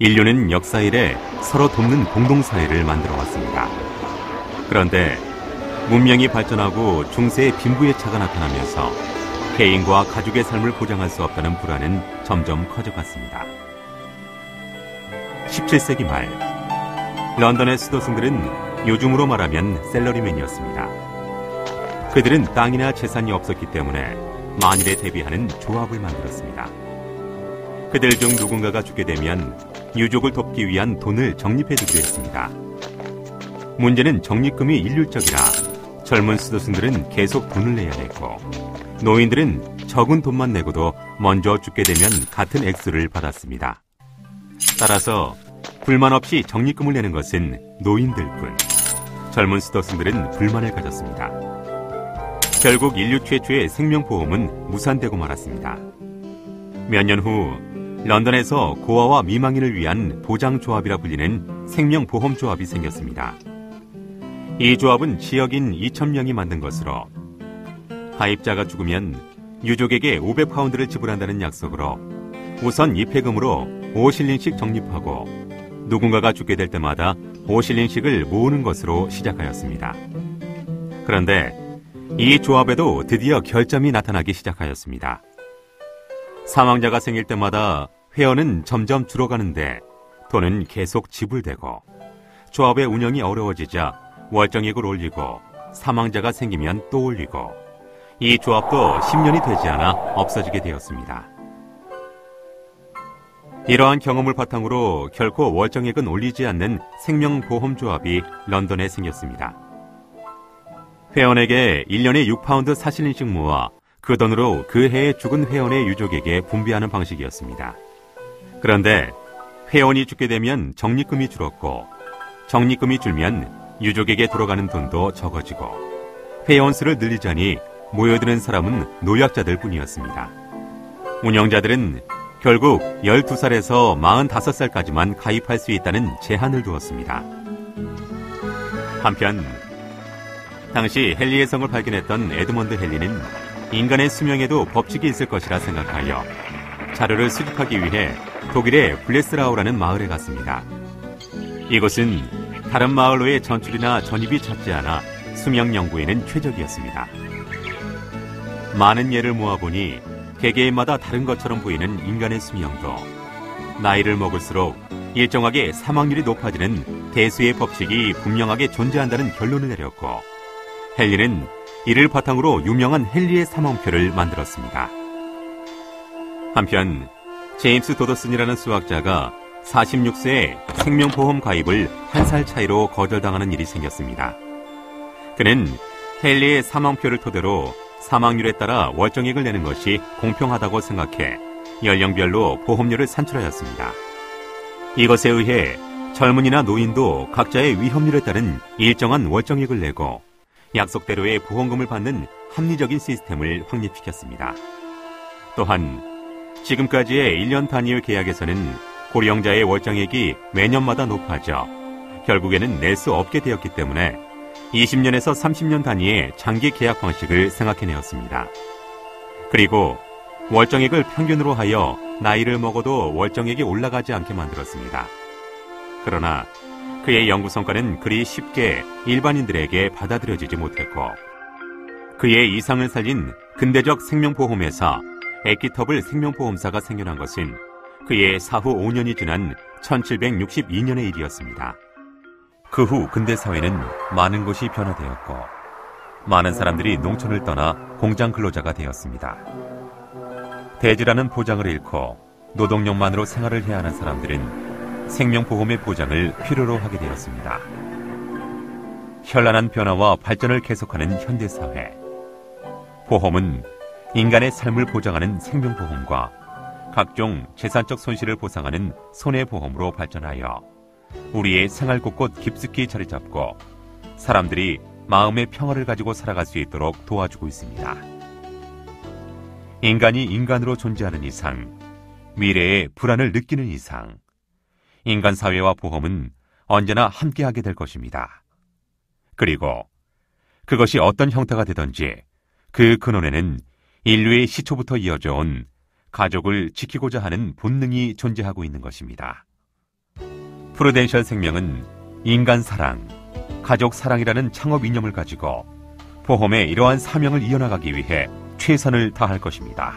인류는 역사 이래 서로 돕는 공동사회를 만들어 왔습니다. 그런데 문명이 발전하고 중세의 빈부의 차가 나타나면서 개인과 가족의 삶을 보장할 수 없다는 불안은 점점 커져갔습니다. 17세기 말, 런던의 수도승들은 요즘으로 말하면 셀러리맨이었습니다. 그들은 땅이나 재산이 없었기 때문에 만일에 대비하는 조합을 만들었습니다. 그들 중 누군가가 죽게 되면 유족을 돕기 위한 돈을 적립해두기로 했습니다. 문제는 적립금이 일률적이라 젊은 수도승들은 계속 돈을 내야 했고, 노인들은 적은 돈만 내고도 먼저 죽게 되면 같은 액수를 받았습니다. 따라서 불만 없이 적립금을 내는 것은 노인들뿐. 젊은 수도승들은 불만을 가졌습니다. 결국 인류 최초의 생명보험은 무산되고 말았습니다. 몇 년 후 런던에서 고아와 미망인을 위한 보장조합이라 불리는 생명보험조합이 생겼습니다. 이 조합은 지역인 2,000명이 만든 것으로 가입자가 죽으면 유족에게 500파운드를 지불한다는 약속으로 우선 입회금으로 5실링씩 적립하고 누군가가 죽게 될 때마다 5실링씩을 모으는 것으로 시작하였습니다. 그런데 이 조합에도 드디어 결점이 나타나기 시작하였습니다. 사망자가 생길 때마다 회원은 점점 줄어가는데 돈은 계속 지불되고, 조합의 운영이 어려워지자 월정액을 올리고 사망자가 생기면 또 올리고, 이 조합도 10년이 되지 않아 없어지게 되었습니다. 이러한 경험을 바탕으로 결코 월정액은 올리지 않는 생명보험조합이 런던에 생겼습니다. 회원에게 1년에 6파운드 4실링씩 모아 그 돈으로 그 해에 죽은 회원의 유족에게 분배하는 방식이었습니다. 그런데 회원이 죽게 되면 적립금이 줄었고, 적립금이 줄면 유족에게 돌아가는 돈도 적어지고, 회원 수를 늘리자니 모여드는 사람은 노약자들 뿐이었습니다. 운영자들은 결국 12살에서 45살까지만 가입할 수 있다는 제한을 두었습니다. 한편 당시 헨리의 성을 발견했던 에드먼드 헨리는 인간의 수명에도 법칙이 있을 것이라 생각하여 자료를 수집하기 위해 독일의 블레스라우라는 마을에 갔습니다. 이곳은 다른 마을로의 전출이나 전입이 잦지 않아 수명 연구에는 최적이었습니다. 많은 예를 모아보니 개개인마다 다른 것처럼 보이는 인간의 수명도 나이를 먹을수록 일정하게 사망률이 높아지는 대수의 법칙이 분명하게 존재한다는 결론을 내렸고, 헨리는 이를 바탕으로 유명한 헨리의 사망표를 만들었습니다. 한편 제임스 도더슨이라는 수학자가 46세에 생명보험 가입을 한 살 차이로 거절당하는 일이 생겼습니다. 그는 헨리의 사망표를 토대로 사망률에 따라 월정액을 내는 것이 공평하다고 생각해 연령별로 보험료를 산출하였습니다. 이것에 의해 젊은이나 노인도 각자의 위험률에 따른 일정한 월정액을 내고 약속대로의 보험금을 받는 합리적인 시스템을 확립시켰습니다. 또한 지금까지의 1년 단위의 계약에서는 고령자의 월정액이 매년마다 높아져 결국에는 낼 수 없게 되었기 때문에 20년에서 30년 단위의 장기 계약 방식을 생각해내었습니다. 그리고 월정액을 평균으로 하여 나이를 먹어도 월정액이 올라가지 않게 만들었습니다. 그러나 그의 연구 성과는 그리 쉽게 일반인들에게 받아들여지지 못했고, 그의 이상을 살린 근대적 생명보험회사 에키터블 생명보험사가 생겨난 것은 그의 사후 5년이 지난 1762년의 일이었습니다. 그 후 근대사회는 많은 것이 변화되었고, 많은 사람들이 농촌을 떠나 공장 근로자가 되었습니다. 대지라는 보장을 잃고 노동력만으로 생활을 해야 하는 사람들은 생명보험의 보장을 필요로 하게 되었습니다. 현란한 변화와 발전을 계속하는 현대사회. 보험은 인간의 삶을 보장하는 생명보험과 각종 재산적 손실을 보상하는 손해보험으로 발전하여 우리의 생활 곳곳 깊숙이 자리 잡고 사람들이 마음의 평화를 가지고 살아갈 수 있도록 도와주고 있습니다. 인간이 인간으로 존재하는 이상, 미래의 불안을 느끼는 이상, 인간 사회와 보험은 언제나 함께하게 될 것입니다. 그리고 그것이 어떤 형태가 되든지 그 근원에는 인류의 시초부터 이어져 온 가족을 지키고자 하는 본능이 존재하고 있는 것입니다. 프루덴셜 생명은 인간 사랑, 가족 사랑이라는 창업 이념을 가지고 보험의 이러한 사명을 이어나가기 위해 최선을 다할 것입니다.